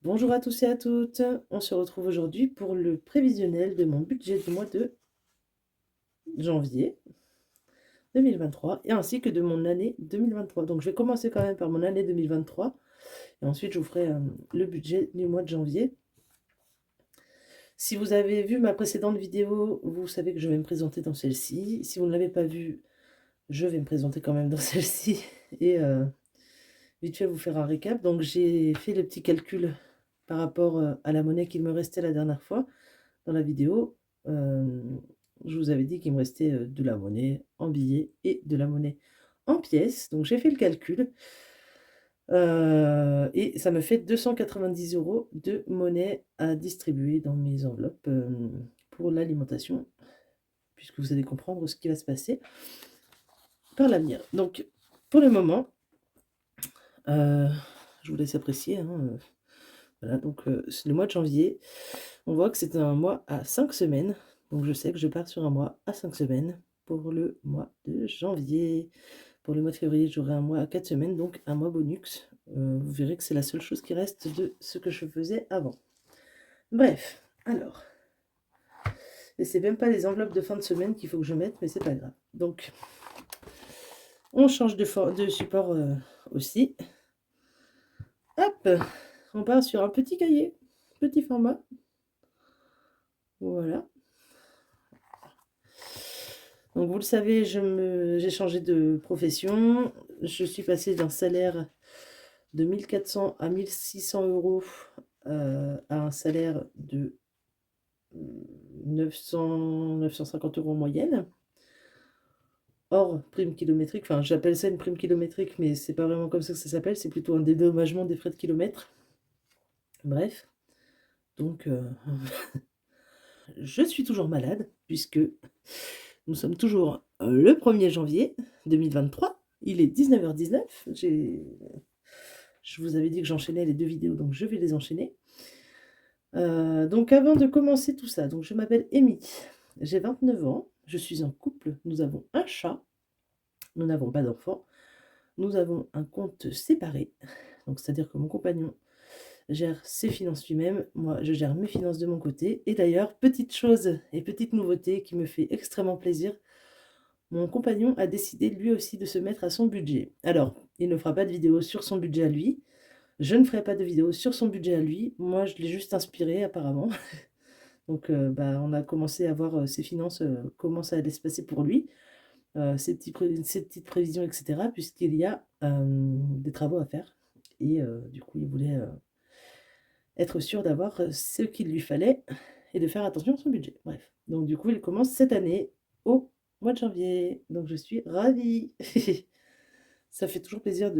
Bonjour à tous et à toutes, on se retrouve aujourd'hui pour le prévisionnel de mon budget du mois de janvier 2023 et ainsi que de mon année 2023. Donc je vais commencer quand même par mon année 2023 et ensuite je vous ferai le budget du mois de janvier. Si vous avez vu ma précédente vidéo, vous savez que je vais me présenter dans celle-ci. Si vous ne l'avez pas vue, je vais me présenter quand même dans celle-ci et vite fait vous faire un récap. Donc j'ai fait le petit calcul par rapport à la monnaie qu'il me restait la dernière fois dans la vidéo. Je vous avais dit qu'il me restait de la monnaie en billets et de la monnaie en pièces. Donc j'ai fait le calcul et ça me fait 290 € de monnaie à distribuer dans mes enveloppes pour l'alimentation, puisque vous allez comprendre ce qui va se passer par l'avenir. Donc pour le moment, je vous laisse apprécier, hein, voilà, donc le mois de janvier, on voit que c'est un mois à 5 semaines. Donc je sais que je pars sur un mois à 5 semaines pour le mois de janvier. Pour le mois de février, j'aurai un mois à 4 semaines, donc un mois bonus. Vous verrez que c'est la seule chose qui reste de ce que je faisais avant. Bref, alors. Et c'est même pas les enveloppes de fin de semaine qu'il faut que je mette, mais c'est pas grave. Donc, on change de support aussi. Hop, on part sur un petit cahier, petit format. Voilà. Donc vous le savez, j'ai changé de profession. Je suis passée d'un salaire de 1400 à 1600 € à un salaire de 950 € en moyenne. Hors prime kilométrique, enfin j'appelle ça une prime kilométrique, mais c'est pas vraiment comme ça que ça s'appelle, c'est plutôt un dédommagement des frais de kilomètre. Bref, donc je suis toujours malade, puisque nous sommes toujours le 1er janvier 2023. Il est 19h19. Je vous avais dit que j'enchaînais les deux vidéos, donc je vais les enchaîner. Donc avant de commencer tout ça, donc je m'appelle Amy, j'ai 29 ans, je suis en couple, nous avons un chat, nous n'avons pas d'enfants, nous avons un compte séparé, donc c'est-à-dire que mon compagnon gère ses finances lui-même, moi je gère mes finances de mon côté. Et d'ailleurs, petite chose et petite nouveauté qui me fait extrêmement plaisir, mon compagnon a décidé lui aussi de se mettre à son budget. Alors, il ne fera pas de vidéo sur son budget à lui, je ne ferai pas de vidéo sur son budget à lui, moi je l'ai juste inspiré apparemment. Donc on a commencé à voir ses finances, comment ça allait se passer pour lui, ses petites prévisions, etc. Puisqu'il y a des travaux à faire. Et du coup, il voulait être sûr d'avoir ce qu'il lui fallait et de faire attention à son budget. Bref, donc du coup, il commence cette année au mois de janvier. Donc je suis ravie. Ça fait toujours plaisir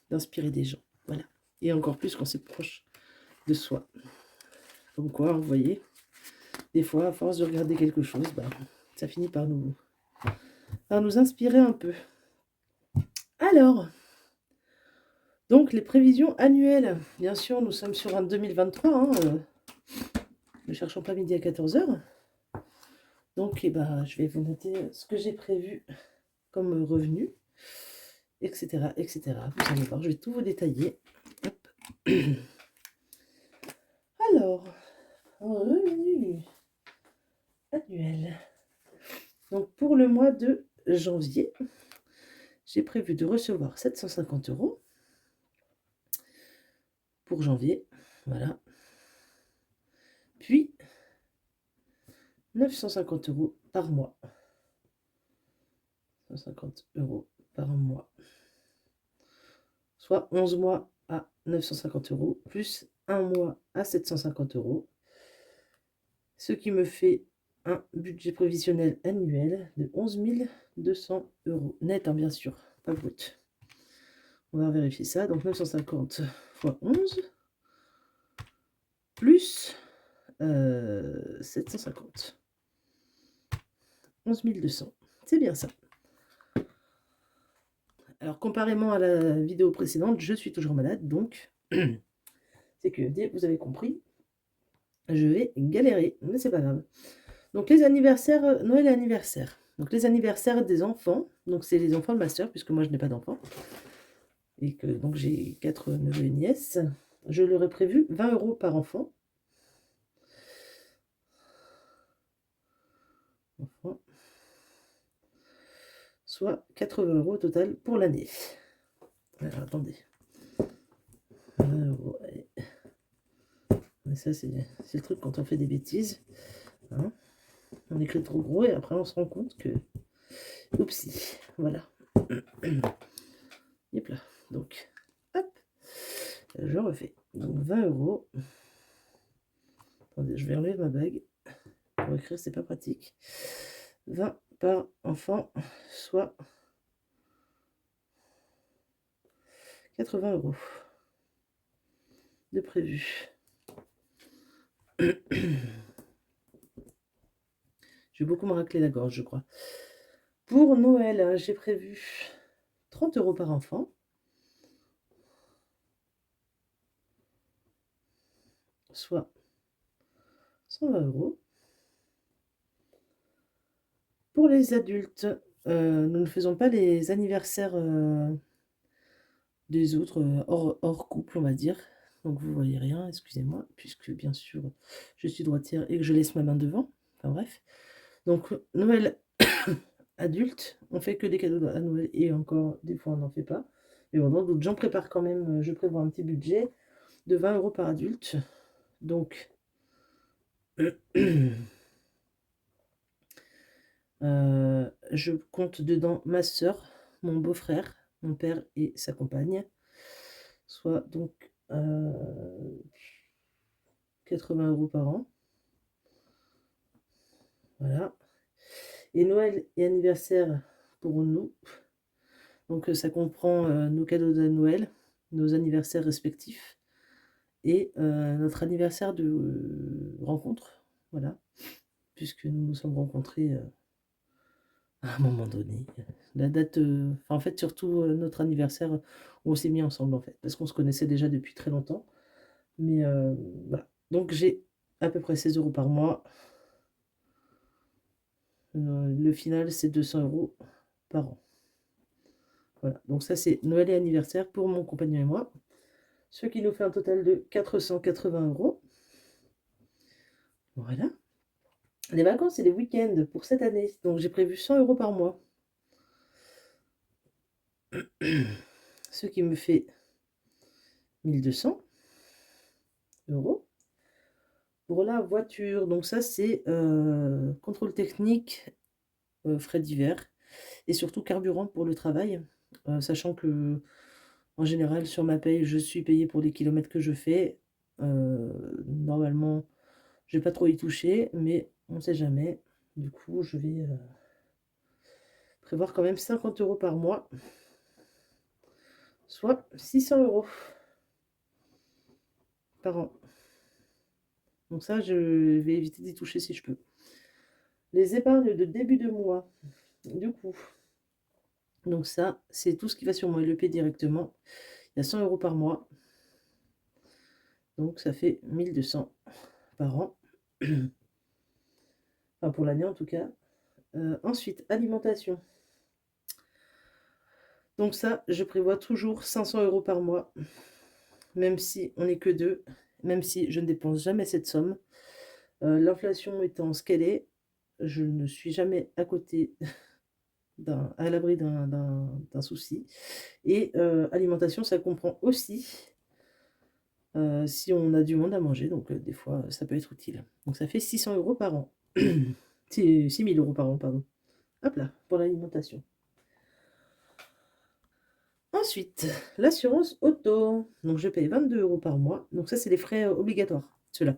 d'inspirer des gens. Voilà. Et encore plus quand c'est proche de soi. Comme quoi, vous voyez, des fois, à force de regarder quelque chose, ça finit par nous inspirer un peu. Alors, donc les prévisions annuelles. Bien sûr, nous sommes sur un 2023. Hein, ne cherchons pas midi à 14h. Donc, je vais vous noter ce que j'ai prévu comme revenu, etc., etc. Vous allez voir, je vais tout vous détailler. Hop. Alors, revenu annuel. Donc, pour le mois de janvier, j'ai prévu de recevoir 750 € pour janvier. Voilà. Puis, 950 € par mois. 150 € par mois. Soit 11 mois à 950 €, plus un mois à 750 €. Ce qui me fait un budget prévisionnel annuel de 11 200 € net, hein, bien sûr, pas brut. On va vérifier ça. Donc 950 fois 11 plus 750. 11 200. C'est bien ça. Alors, comparément à la vidéo précédente, je suis toujours malade, donc c'est que, vous avez compris, je vais galérer, mais c'est pas grave. Donc les anniversaires, Noël et anniversaire. Donc les anniversaires des enfants, donc c'est les enfants de ma soeur, puisque moi je n'ai pas d'enfants. Et que donc j'ai 4 neveux et nièces. je leur ai prévu 20 € par enfant. Soit 80 € au total pour l'année. Alors, attendez. 20 €. Et ça, c'est le truc quand on fait des bêtises. Hein, on écrit trop gros et après on se rend compte que... Oupsie. Voilà. Hop là. Donc, hop. Je refais. Donc 20 €. Attendez, je vais enlever ma bague. Pour écrire, c'est pas pratique. 20 par enfant, soit 80 € de prévu. Je vais beaucoup me racler la gorge, je crois. Pour Noël, j'ai prévu 30 € par enfant. Soit 120 €. Pour les adultes, nous ne faisons pas les anniversaires des autres hors couple, on va dire. Donc vous voyez rien, excusez-moi, puisque bien sûr je suis droitière et que je laisse ma main devant. Enfin bref. Donc Noël adulte, on fait que des cadeaux à Noël et encore des fois on n'en fait pas. Mais bon, donc j'en prépare quand même, je prévois un petit budget de 20 € par adulte. Donc je compte dedans ma soeur, mon beau-frère, mon père et sa compagne. Soit donc 80 € par an. Voilà. Et Noël et anniversaire pour nous. Donc ça comprend nos cadeaux de Noël, nos anniversaires respectifs et notre anniversaire de rencontre. Voilà. Puisque nous nous sommes rencontrés à un moment donné. La date, en fait, surtout notre anniversaire où on s'est mis ensemble, en fait. Parce qu'on se connaissait déjà depuis très longtemps. Mais voilà. Donc j'ai à peu près 16 € par mois. Le final, c'est 200 € par an. Voilà. Donc ça, c'est Noël et anniversaire pour mon compagnon et moi. Ce qui nous fait un total de 480 €. Voilà. Les vacances et les week-ends pour cette année. Donc j'ai prévu 100 € par mois. Ce qui me fait 1200 €. Pour la voiture, donc ça c'est contrôle technique, frais divers et surtout carburant pour le travail. Sachant que en général sur ma paye je suis payée pour les kilomètres que je fais. Normalement je vais pas trop y toucher, mais on ne sait jamais. Du coup je vais prévoir quand même 50 € par mois, soit 600 € par an. Donc ça je vais éviter d'y toucher si je peux. Les épargnes de début de mois, du coup. Donc ça, c'est tout ce qui va sur mon LEP directement. Il y a 100 € par mois. Donc ça fait 1200 par an. Enfin pour l'année en tout cas. Ensuite, alimentation. Donc ça, je prévois toujours 500 € par mois. Même si on n'est que deux. Même si je ne dépense jamais cette somme. L'inflation étant ce qu'elle est, je ne suis jamais à côté à l'abri d'un souci. Et alimentation, ça comprend aussi si on a du monde à manger, donc des fois ça peut être utile. Donc ça fait 600 € par an. 6 000 € par an, pardon. Hop là, pour l'alimentation. Ensuite, l'assurance auto. Donc je paye 22 € par mois. Donc ça, c'est les frais obligatoires, ceux-là.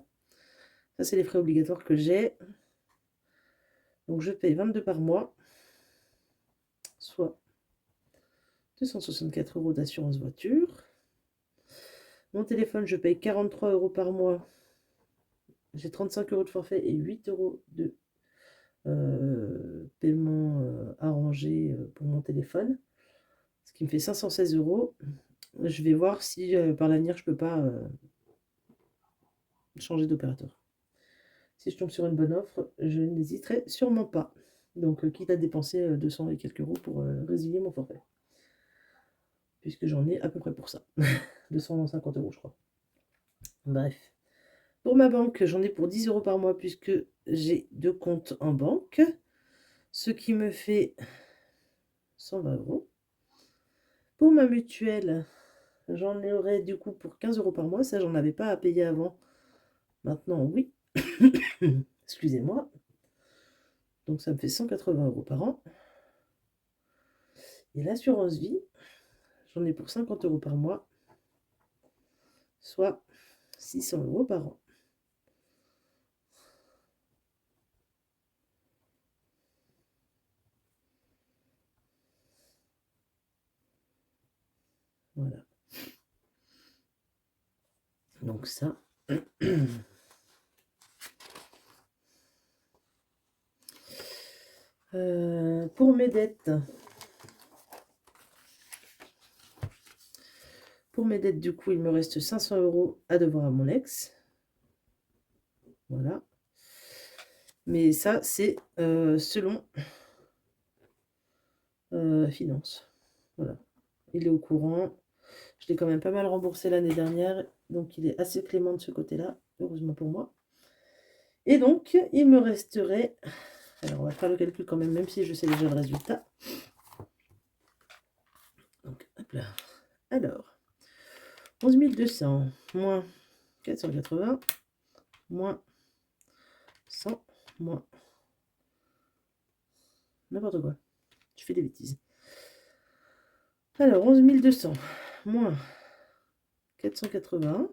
Ça, c'est les frais obligatoires que j'ai. Donc je paye 22 € par mois, soit 264 € d'assurance voiture. Mon téléphone, je paye 43 € par mois. J'ai 35 € de forfait et 8 € de paiement arrangé pour mon téléphone. Ce qui me fait 516 €. Je vais voir si par l'avenir je peux pas changer d'opérateur. Si je tombe sur une bonne offre, je n'hésiterai sûrement pas. Donc quitte à dépenser 200 et quelques euros pour résilier mon forfait. Puisque j'en ai à peu près pour ça. 250 € je crois. Bref. Pour ma banque, j'en ai pour 10 € par mois puisque j'ai 2 comptes en banque. Ce qui me fait 120 €. Pour ma mutuelle, j'en aurai du coup pour 15 € par mois. Ça, j'en avais pas à payer avant. Maintenant, oui. Excusez-moi. Donc, ça me fait 180 € par an. Et l'assurance vie, j'en ai pour 50 € par mois, soit 600 € par an. Voilà. Donc ça. Pour mes dettes. Pour mes dettes, du coup, il me reste 500 € à devoir à mon ex. Voilà. Mais ça, c'est selon finance. Voilà. Il est au courant. Je l'ai quand même pas mal remboursé l'année dernière. Donc, il est assez clément de ce côté-là. Heureusement pour moi. Et donc, il me resterait... Alors, on va faire le calcul quand même, même si je sais déjà le résultat. Donc, hop là. Alors, 11 200 moins 480 moins 100 moins... N'importe quoi. Je fais des bêtises. Alors, 11 200 moins 480.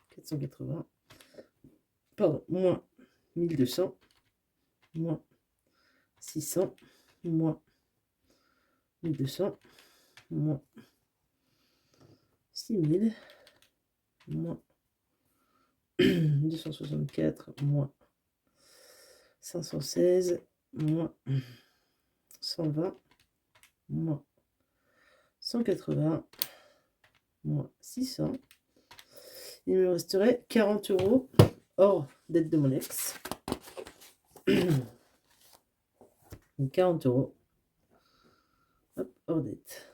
480. Pardon, moins 1200 moins 600 moins 1200 moins 6000 moins 264 moins 516 moins 120 moins 180 moins 600. Il me resterait 40 € hors dette de mon ex. 40 €. Hop, hors dette.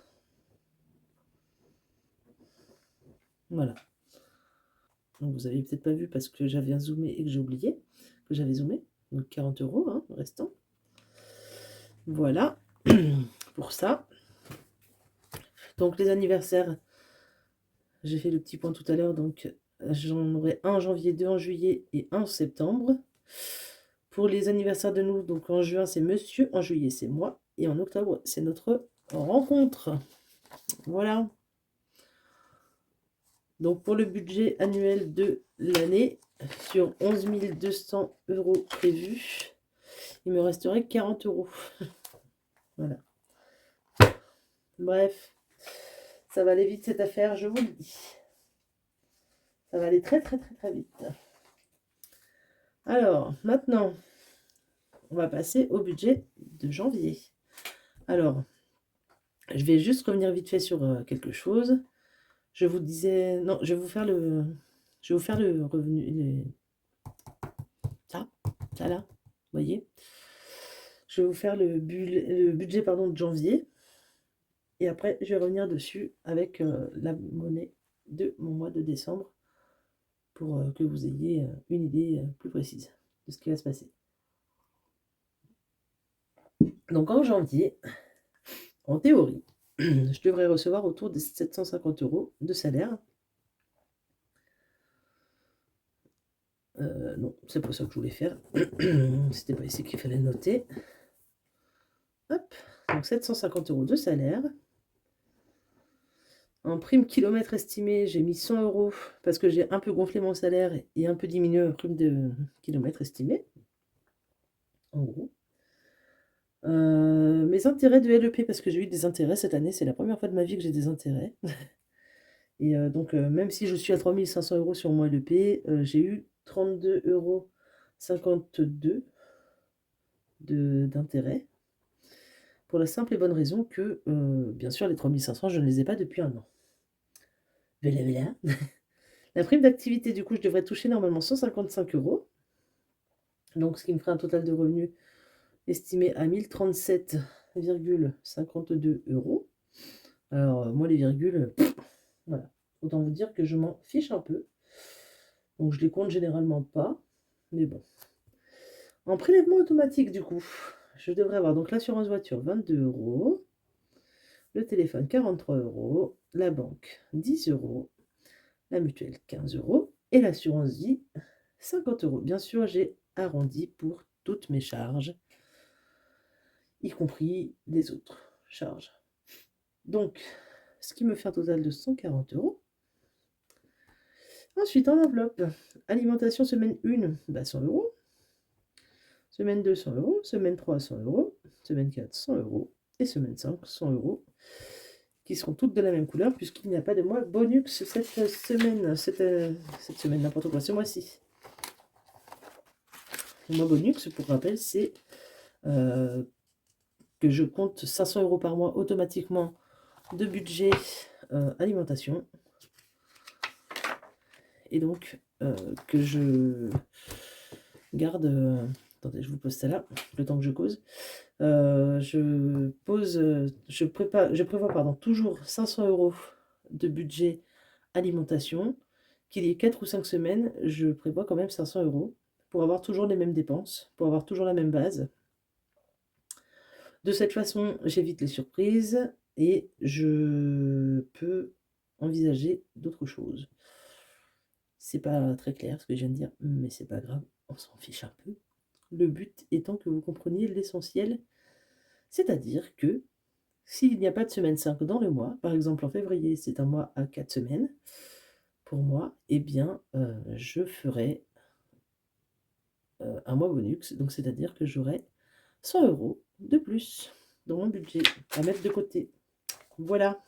Voilà. Donc vous avez peut-être pas vu parce que j'avais zoomé et que j'ai oublié que j'avais zoomé. Donc 40 € hein, restant. Voilà pour ça. Donc les anniversaires, j'ai fait le petit point tout à l'heure. Donc j'en aurai un en janvier, 2 en juillet et 1 en septembre. Pour les anniversaires de nous, donc en juin c'est monsieur, en juillet c'est moi et en octobre c'est notre rencontre. Voilà. Donc pour le budget annuel de l'année, sur 11 200 € prévus, il me resterait 40 €. Voilà. Bref, ça va aller vite cette affaire, je vous le dis. Ça va aller très très très très vite. Alors, maintenant, on va passer au budget de janvier. Alors, je vais juste revenir vite fait sur quelque chose. Je vous disais... Non, je vais vous faire le revenu... Ça là, vous voyez. Je vais vous faire le budget pardon, de janvier. Et après, je vais revenir dessus avec la monnaie de mon mois de décembre pour que vous ayez une idée plus précise de ce qui va se passer. Donc en janvier, en théorie, je devrais recevoir autour de 750 € de salaire. Non, c'est pas ça que je voulais faire. C'était pas ici qu'il fallait noter. Hop, donc 750 € de salaire. En prime kilomètre estimé, j'ai mis 100 € parce que j'ai un peu gonflé mon salaire et un peu diminué en prime de kilomètre estimé. En gros. Mes intérêts de LEP, parce que j'ai eu des intérêts cette année, c'est la première fois de ma vie que j'ai des intérêts. Et donc, même si je suis à 3 500 € sur mon LEP, j'ai eu 32,52 € d'intérêt. Pour la simple et bonne raison que, bien sûr, les 3 500, je ne les ai pas depuis un an. Voilà. La prime d'activité, du coup, je devrais toucher normalement 155 €. Donc, ce qui me ferait un total de revenus estimé à 1037,52 €. Alors, moi, les virgules, voilà. Autant vous dire que je m'en fiche un peu. Donc, je les compte généralement pas. Mais bon. En prélèvement automatique, du coup, je devrais avoir donc l'assurance voiture 22 €, le téléphone 43 €, la banque 10 €, la mutuelle 15 € et l'assurance vie 50 €. Bien sûr, j'ai arrondi pour toutes mes charges, y compris les autres charges. Donc, ce qui me fait un total de 140 €. Ensuite, en enveloppe, alimentation semaine 1, 100 €. Semaine 2, 100 €. Semaine 3, 100 €. Semaine 4, 100 €. Et semaine 5, 100 €, qui seront toutes de la même couleur, puisqu'il n'y a pas de mois bonus cette semaine, cette semaine, n'importe quoi, ce mois-ci. Le mois bonus, pour rappel, c'est que je compte 500 € par mois automatiquement de budget alimentation. Et donc, que je garde... attendez, je vous pose ça là, le temps que je cause. Je prévois toujours 500 € de budget alimentation. Qu'il y ait 4 ou 5 semaines, je prévois quand même 500 € pour avoir toujours les mêmes dépenses, pour avoir toujours la même base. De cette façon, j'évite les surprises et je peux envisager d'autres choses. C'est pas très clair ce que je viens de dire, mais c'est pas grave, on s'en fiche un peu. Le but étant que vous compreniez l'essentiel, c'est-à-dire que s'il n'y a pas de semaine 5 dans le mois, par exemple en février, c'est un mois à 4 semaines, pour moi, eh bien, je ferai un mois bonus, donc c'est-à-dire que j'aurai 100 € de plus dans mon budget à mettre de côté. Voilà.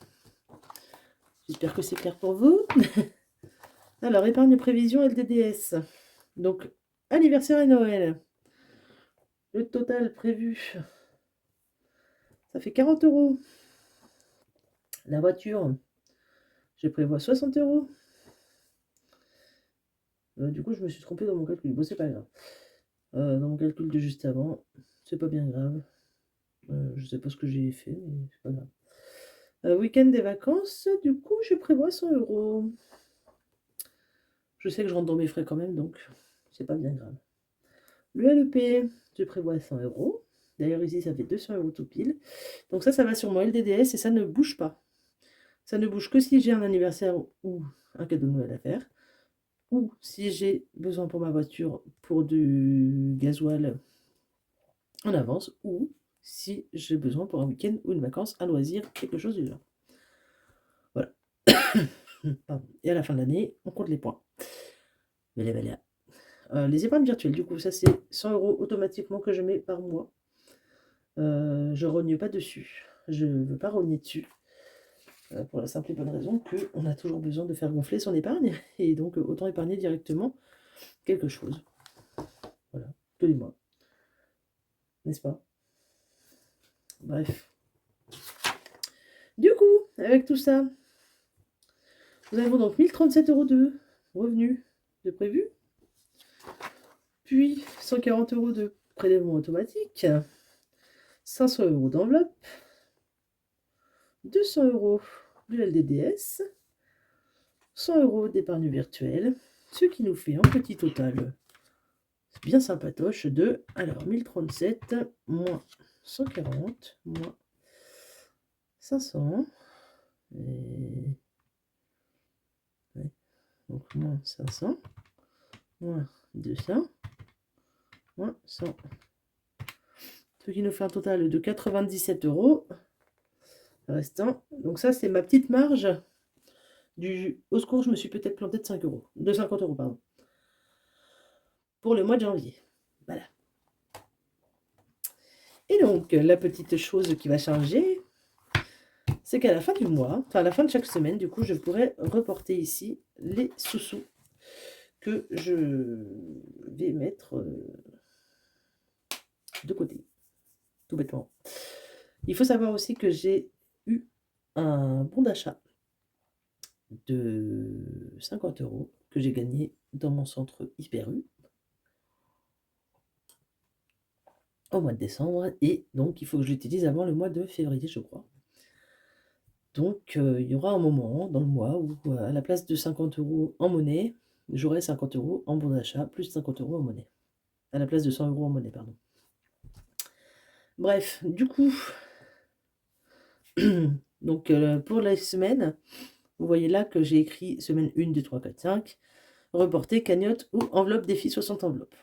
J'espère que c'est clair pour vous. Alors, épargne prévision LDDS. Donc, anniversaire et Noël. Le total prévu, ça fait 40 €. La voiture, je prévois 60 €. Du coup, je me suis trompée dans mon calcul. Bon, c'est pas grave. Dans mon calcul de juste avant, c'est pas bien grave. Je sais pas ce que j'ai fait, mais c'est pas grave. Week-end des vacances, du coup, je prévois 100 €. Je sais que je rentre dans mes frais quand même, donc c'est pas bien grave. Le LEP, je prévois 100 €. D'ailleurs, ici, ça fait 200 € tout pile. Donc ça va sur mon LDDS et ça ne bouge pas. Ça ne bouge que si j'ai un anniversaire ou un cadeau de Noël à faire, ou si j'ai besoin pour ma voiture pour du gasoil en avance, ou si j'ai besoin pour un week-end ou une vacance, un loisir, quelque chose du genre. Voilà. Pardon. Et à la fin de l'année, on compte les points. Les épargnes virtuelles, du coup, ça c'est 100 € automatiquement que je mets par mois. Je rogne pas dessus. Je ne veux pas rogner dessus. Pour la simple et bonne raison qu'on a toujours besoin de faire gonfler son épargne. Et donc, autant épargner directement quelque chose. Voilà, tous les mois. N'est-ce pas? Bref. Du coup, avec tout ça, nous avons donc 1037 € de revenus de prévu. Puis 140 € de prélèvement automatique. 500 € d'enveloppe. 200 € de LDDS. 100 € d'épargne virtuelle. Ce qui nous fait un petit total bien sympatoche de, alors, 1037 moins 140 moins 500. Et... ouais. Donc moins 500 moins 200 moins 100. Ce qui nous fait un total de 97 € restant. Donc ça, c'est ma petite marge du... Au secours, je me suis peut-être planté de 5 €. De 50 €, pardon. Pour le mois de janvier. Voilà. Et donc, la petite chose qui va changer, c'est qu'à la fin du mois, enfin à la fin de chaque semaine, du coup, je pourrais reporter ici les sous-sous que je vais mettre de côté, tout bêtement. Il faut savoir aussi que j'ai eu un bon d'achat de 50 € que j'ai gagné dans mon centre Hyper U au mois de décembre, et donc il faut que je l'utilise avant le mois de février, je crois. Donc, il y aura un moment dans le mois où, à la place de 50 € en monnaie, j'aurai 50 € en bon d'achat, plus 50 € en monnaie. À la place de 100 € en monnaie, pardon. Bref, du coup, donc, pour la semaine, vous voyez là que j'ai écrit semaine 1, 2, 3, 4, 5, reporter, cagnotte ou enveloppe défi 60 enveloppes.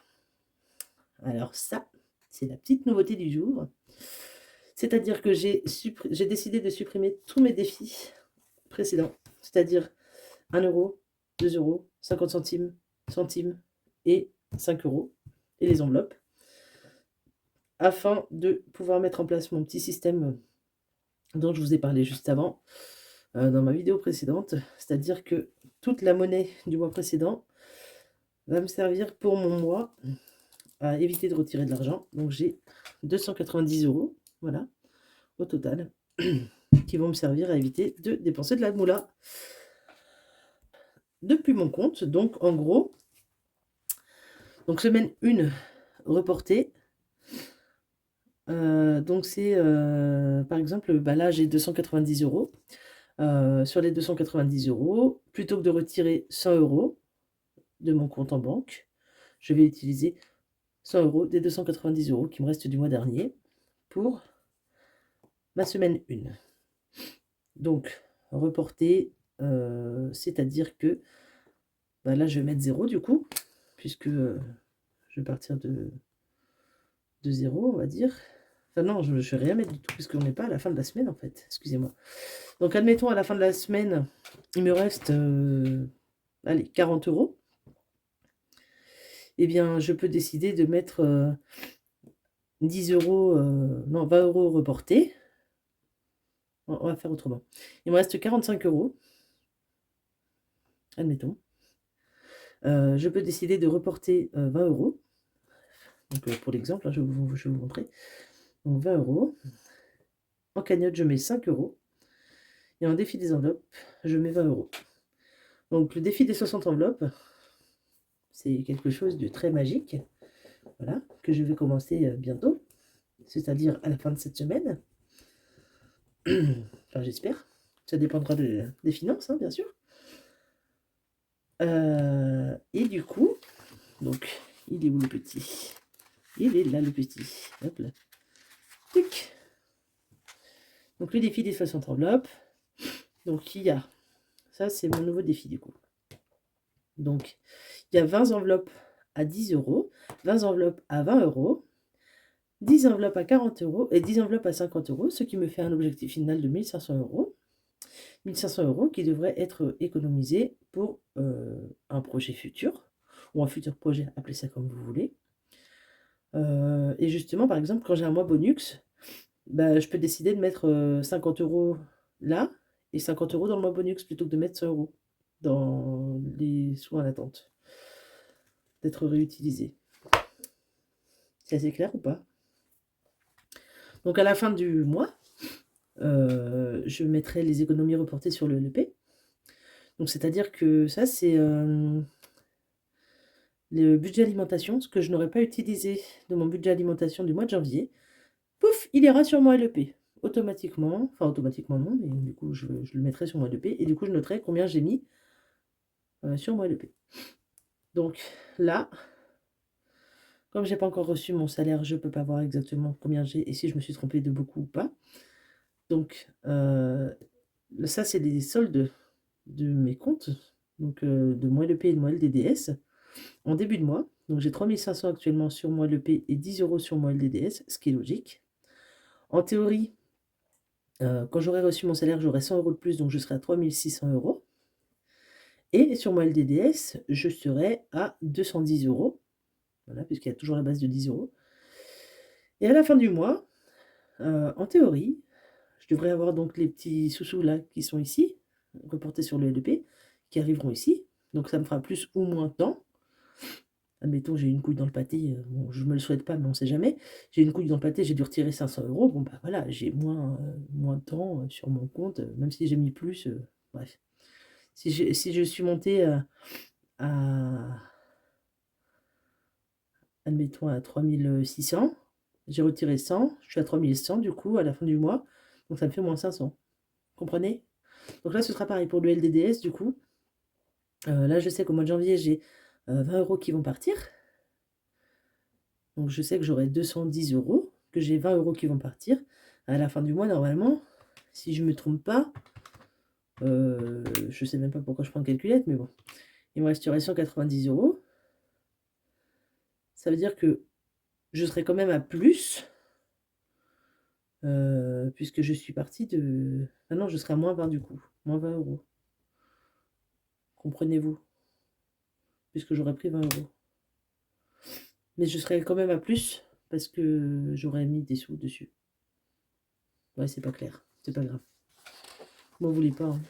Alors ça, c'est la petite nouveauté du jour. C'est-à-dire que j'ai décidé de supprimer tous mes défis précédents, c'est-à-dire 1 €, 2 €, 50 centimes et 5 € et les enveloppes, afin de pouvoir mettre en place mon petit système dont je vous ai parlé juste avant dans ma vidéo précédente, c'est-à-dire que toute la monnaie du mois précédent va me servir pour mon mois à éviter de retirer de l'argent. Donc j'ai 290 €, voilà, au total, qui vont me servir à éviter de dépenser de la moula depuis mon compte. Donc en gros, donc semaine 1 reportée. Donc c'est par exemple, bah là j'ai 290 €. Sur les 290 €, plutôt que de retirer 100 € de mon compte en banque, je vais utiliser 100 € des 290 € qui me restent du mois dernier pour ma semaine 1. Donc reporter, c'est-à-dire que bah là je vais mettre 0 du coup, puisque je vais partir de 0, on va dire. Enfin non, je ne vais rien mettre du tout, puisqu'on n'est pas à la fin de la semaine en fait, excusez-moi. Donc admettons à la fin de la semaine, il me reste allez, 40 €. Eh bien, je peux décider de mettre 10 €, non 20 € reportés. On va faire autrement. Il me reste 45 €, admettons. Je peux décider de reporter 20 €. Donc, pour l'exemple, hein, je vais vous montrer. Donc 20 €. En cagnotte, je mets 5 € et en défi des enveloppes, je mets 20 €. Donc le défi des 60 enveloppes, c'est quelque chose de très magique, voilà, que je vais commencer bientôt, c'est-à-dire à la fin de cette semaine. Enfin, j'espère. Ça dépendra des finances, hein, bien sûr. Et du coup, donc, il est où le petit? Il est là, le petit. Hop là. Tic. Donc, le défi des 60 enveloppes. Donc, il y a... Ça, c'est mon nouveau défi, du coup. Donc, il y a 20 enveloppes à 10 €, 20 enveloppes à 20 €, 10 enveloppes à 40 € et 10 enveloppes à 50 €, ce qui me fait un objectif final de 1 500 €. 1 500 € qui devraient être économisés pour un projet futur, ou un futur projet, appelez ça comme vous voulez. Et justement, par exemple, quand j'ai un mois bonus, bah, je peux décider de mettre 50 € là et 50 € dans le mois bonus plutôt que de mettre 100 € dans les soins en attente d'être réutilisés. C'est assez clair ou pas? Donc à la fin du mois, je mettrai les économies reportées sur le LEP. Donc c'est-à-dire que ça, c'est le budget alimentation, ce que je n'aurais pas utilisé de mon budget alimentation du mois de janvier. Pouf, il ira sur mon LEP, automatiquement. Enfin, automatiquement non, mais du coup, je le mettrai sur mon LEP. Et du coup, je noterai combien j'ai mis sur mon LEP. Donc là, comme j'ai pas encore reçu mon salaire, je peux pas voir exactement combien j'ai et si je me suis trompée de beaucoup ou pas. Donc ça, c'est les soldes de mes comptes, donc de mon LEP et de mon LDDS en début de mois. Donc j'ai 3 500 actuellement sur mon LEP et 10 € sur mon LDDS, ce qui est logique. En théorie, quand j'aurai reçu mon salaire, j'aurai 100 € de plus, donc je serai à 3 600 €. Et sur mon LDDS, je serai à 210 €, voilà, puisqu'il y a toujours la base de 10 €. Et à la fin du mois, en théorie, je devrais avoir donc les petits sous-sous là qui sont ici, reportés sur le LEP, qui arriveront ici. Donc ça me fera plus ou moins de temps. Admettons, j'ai une couille dans le pâté, bon, je me le souhaite pas, mais on sait jamais. J'ai une couille dans le pâté, j'ai dû retirer 500 €. Bon, bah voilà, j'ai moins de temps sur mon compte, même si j'ai mis plus, bref. Si je suis montée à admettons à 3 600, j'ai retiré 100, je suis à 3 100 du coup à la fin du mois, donc ça me fait moins 500. Comprenez? Donc là, ce sera pareil pour le LDDS, du coup. Là, je sais qu'au mois de janvier, j'ai 20 € qui vont partir. Donc, je sais que j'aurai 210 €, que j'ai 20 € qui vont partir. À la fin du mois, normalement, si je ne me trompe pas, je ne sais même pas pourquoi je prends une calculette, mais bon, il me resterait 190 €. Ça veut dire que je serai quand même à plus, puisque je suis partie de... Ah non, je serai à moins 20 du coup, moins 20 €. Comprenez-vous? Puisque j'aurais pris 20 €. Mais je serai quand même à plus, parce que j'aurais mis des sous dessus. Ouais, c'est pas clair, c'est pas grave. M'en voulez pas, hein.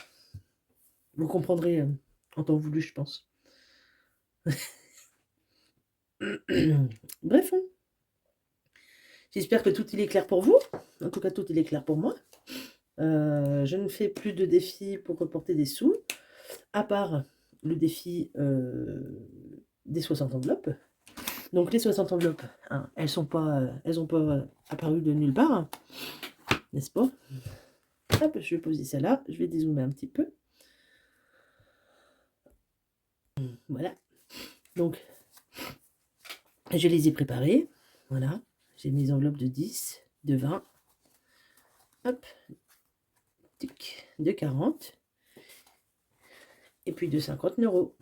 Vous comprendrez en temps voulu, je pense. Bref, hein. J'espère que tout il est clair pour vous. En tout cas, tout il est clair pour moi. Je ne fais plus de défis pour reporter des sous, à part le défi des 60 enveloppes. Donc les 60 enveloppes, hein, elles n'ont pas apparu de nulle part, hein, n'est-ce pas? Hop, je vais poser ça là, je vais dézoomer un petit peu. Voilà. Donc, je les ai préparées. Voilà. J'ai mes enveloppes de 10, de 20, hop, de 40, et puis de 50 €.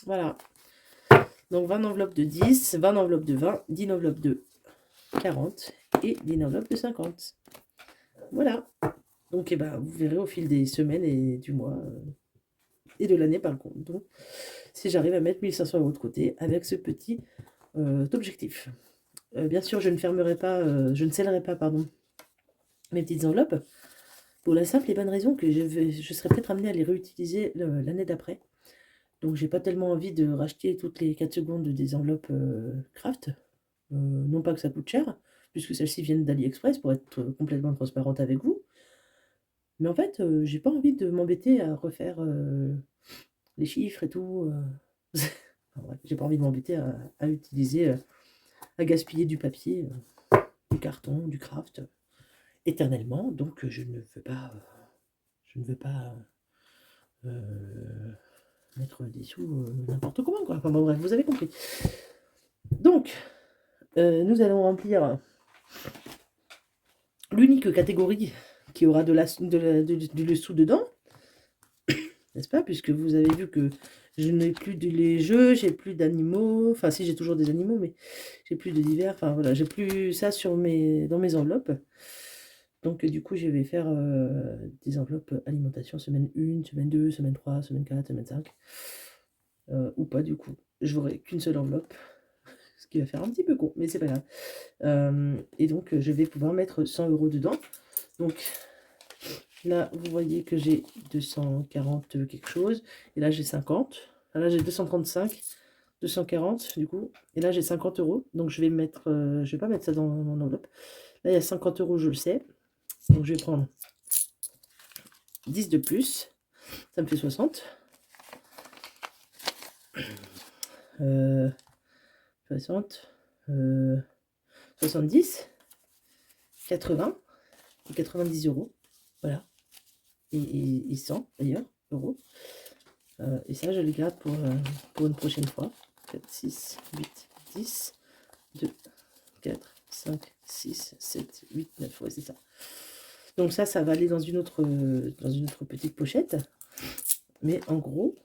Voilà. Donc 20 enveloppes de 10, 20 enveloppes de 20, 10 enveloppes de 40 et 10 enveloppes de 50. Voilà. Donc eh ben, vous verrez au fil des semaines et du mois et de l'année par contre. Donc, si j'arrive à mettre 1500 € de côté avec ce petit objectif. Bien sûr, je ne fermerai pas, je ne scellerai pas, pardon, mes petites enveloppes, pour la simple et bonne raison que je serai peut-être amenée à les réutiliser l'année d'après. Donc j'ai pas tellement envie de racheter toutes les 4 secondes des enveloppes craft. Non pas que ça coûte cher, puisque celles-ci viennent d'AliExpress pour être complètement transparente avec vous. Mais en fait, j'ai pas envie de m'embêter à refaire les chiffres et tout. Enfin, bref, j'ai pas envie de m'embêter à utiliser, à gaspiller du papier, du carton, du craft éternellement. Donc je ne veux pas mettre des sous n'importe comment, quoi. Enfin bon, bref, vous avez compris. Donc, nous allons remplir l'unique catégorie qui aura de dessous dedans, n'est-ce pas? Puisque vous avez vu que je n'ai plus les jeux, j'ai plus d'animaux, enfin si j'ai toujours des animaux, mais j'ai plus de divers, enfin voilà, j'ai plus ça dans mes enveloppes. Donc du coup, je vais faire des enveloppes alimentation semaine 1, semaine 2, semaine 3, semaine 4, semaine 5. Ou pas du coup. Je n'aurai qu'une seule enveloppe, ce qui va faire un petit peu con, mais c'est pas grave. Et donc, je vais pouvoir mettre 100 € dedans. Donc là, vous voyez que j'ai 240 quelque chose. Et là, j'ai 50. Là, j'ai 235, 240 du coup. Et là, j'ai 50 €. Donc, je vais mettre, je vais pas mettre ça dans mon enveloppe. Là, il y a 50 €, je le sais. Donc, je vais prendre 10 de plus. Ça me fait 60. 60. 70. 80. Et 90 €. Voilà. Et 100 d'ailleurs, euros. Et ça, je les garde pour une prochaine fois. 4, 6, 8, 10, 2, 4, 5, 6, 7, 8, 9. Ouais, c'est ça. Donc ça va aller dans une autre petite pochette. Mais en gros,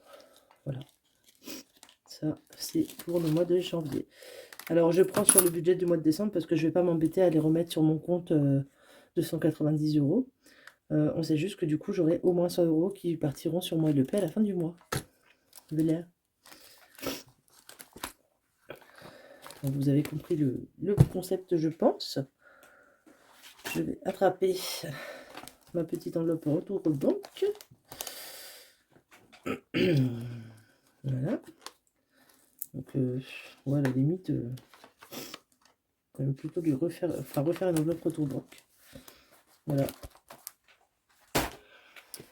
voilà. Ça, c'est pour le mois de janvier. Alors, je prends sur le budget du mois de décembre parce que je ne vais pas m'embêter à les remettre sur mon compte 290 €. On sait juste que du coup, j'aurai au moins 100 € qui partiront sur moi et le paie à la fin du mois. Donc, vous avez compris le concept, je pense. Je vais attraper ma petite enveloppe retour aux banques. Voilà. Donc, ouais, à la limite, quand même plutôt lui refaire une enveloppe retour banque. Voilà.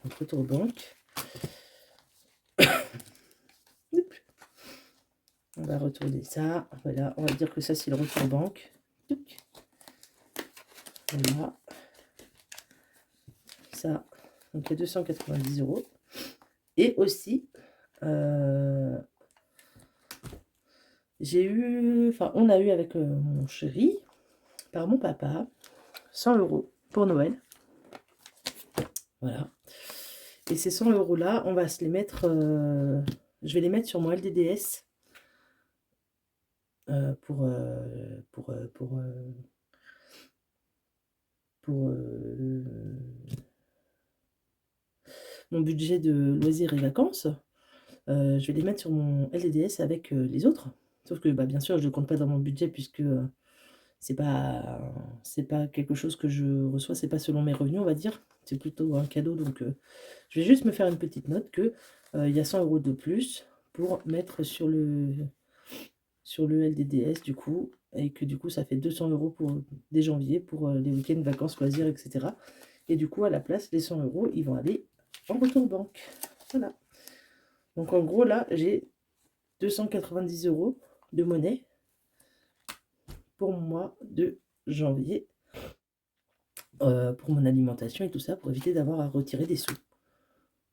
Donc, retour banque. On va retourner ça. Voilà, on va dire que ça, c'est le retour banque. Voilà. Ça, Donc il y a 290 €. Et aussi, on a eu avec mon chéri, par mon papa, 100 € pour Noël. Voilà. Et ces 100 € là, on va se les mettre, je vais les mettre sur mon LDDS pour mon budget de loisirs et vacances. Je vais les mettre sur mon LDDS avec les autres. Sauf que bien sûr, je ne compte pas dans mon budget puisque c'est pas quelque chose que je reçois, c'est pas selon mes revenus, on va dire. C'est plutôt un cadeau, donc je vais juste me faire une petite note que il y a 100 € de plus pour mettre sur le LDDS du coup, et que du coup ça fait 200 € pour dès janvier pour les week-ends, vacances, loisirs, etc. Et du coup à la place, les 100 € ils vont aller en retour banque. Voilà. Donc en gros là j'ai 290 € de monnaie pour mon mois de janvier, pour mon alimentation et tout ça, pour éviter d'avoir à retirer des sous.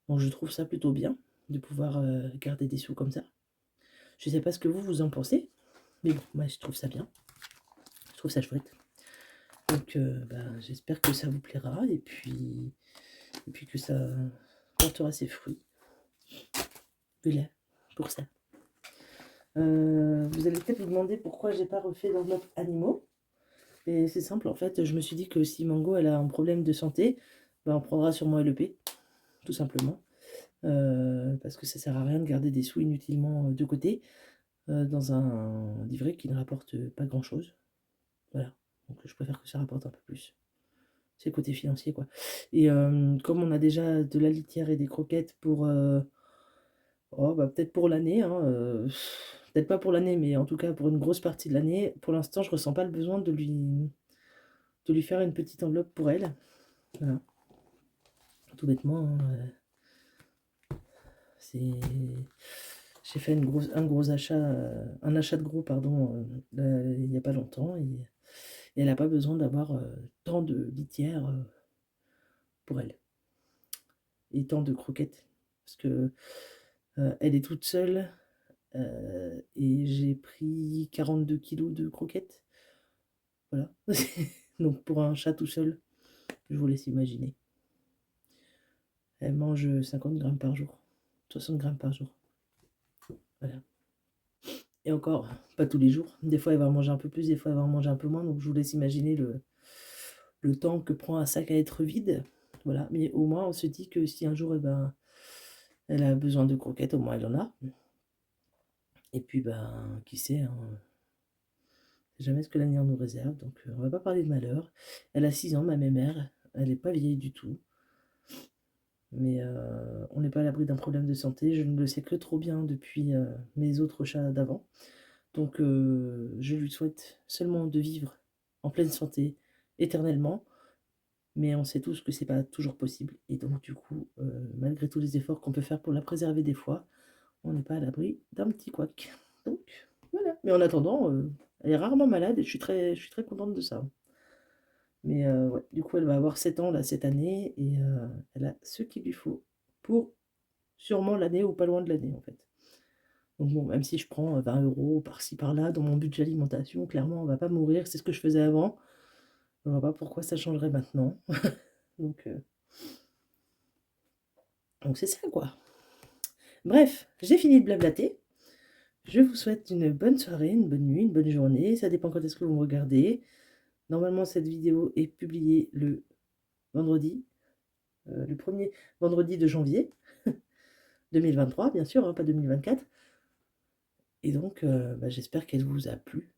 Donc je trouve ça plutôt bien de pouvoir garder des sous comme ça. Je sais pas ce que vous en pensez, mais bon, moi je trouve ça bien. Je trouve ça chouette. Donc j'espère que ça vous plaira et puis que ça portera ses fruits. Voilà, pour ça. Vous allez peut-être vous demander pourquoi j'ai pas refait l'enveloppe animaux. Et c'est simple, en fait, je me suis dit que si Mango elle a un problème de santé, on prendra sur mon LEP, tout simplement. Parce que ça sert à rien de garder des sous inutilement de côté dans un livret qui ne rapporte pas grand-chose. Voilà, donc je préfère que ça rapporte un peu plus. C'est le côté financier, quoi. Et comme on a déjà de la litière et des croquettes pour... peut-être pour l'année, hein, peut-être pas pour l'année, mais en tout cas pour une grosse partie de l'année, pour l'instant, je ressens pas le besoin de lui faire une petite enveloppe pour elle. Voilà. Tout bêtement, hein, j'ai fait un gros achat, un achat de gros, pardon, il n'y a pas longtemps, et elle n'a pas besoin d'avoir tant de litière pour elle, et tant de croquettes, parce que elle est toute seule, et j'ai pris 42 kilos de croquettes. Voilà. Donc pour un chat tout seul, je vous laisse imaginer. Elle mange 50 grammes par jour, 60 grammes par jour. Voilà. Et encore, pas tous les jours. Des fois, elle va en manger un peu plus, des fois, elle va en manger un peu moins. Donc je vous laisse imaginer le temps que prend un sac à être vide. Voilà. Mais au moins, on se dit que si un jour, elle a besoin de croquettes, au moins elle en a. Et puis, qui sait, hein, jamais ce que l'avenir nous réserve. Donc on va pas parler de malheur. Elle a 6 ans, ma mère. Elle n'est pas vieille du tout. Mais on n'est pas à l'abri d'un problème de santé. Je ne le sais que trop bien depuis mes autres chats d'avant. Donc je lui souhaite seulement de vivre en pleine santé éternellement. Mais on sait tous que c'est pas toujours possible. Et donc du coup, malgré tous les efforts qu'on peut faire pour la préserver des fois, on n'est pas à l'abri d'un petit couac. Donc voilà. Mais en attendant, elle est rarement malade et je suis très contente de ça. Mais ouais, du coup, elle va avoir 7 ans là cette année et elle a ce qu'il lui faut pour sûrement l'année ou pas loin de l'année en fait. Donc bon, même si je prends 20 € par-ci par-là dans mon budget alimentation, clairement on va pas mourir, c'est ce que je faisais avant. Je vois pas pourquoi ça changerait maintenant. Donc c'est ça quoi. Bref, j'ai fini de blablater. Je vous souhaite une bonne soirée, une bonne nuit, une bonne journée. Ça dépend quand est-ce que vous me regardez. Normalement, cette vidéo est publiée le vendredi, le premier vendredi de janvier 2023, bien sûr, hein, pas 2024. Et donc, j'espère qu'elle vous a plu.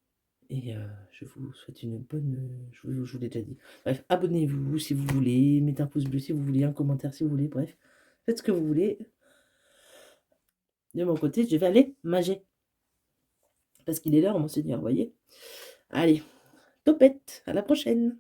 Et je vous souhaite une bonne... Je vous l'ai déjà dit. Bref, abonnez-vous si vous voulez, mettez un pouce bleu si vous voulez, un commentaire si vous voulez, bref. Faites ce que vous voulez. De mon côté, je vais aller manger. Parce qu'il est l'heure, mon seigneur, vous voyez. Allez, topette, à la prochaine.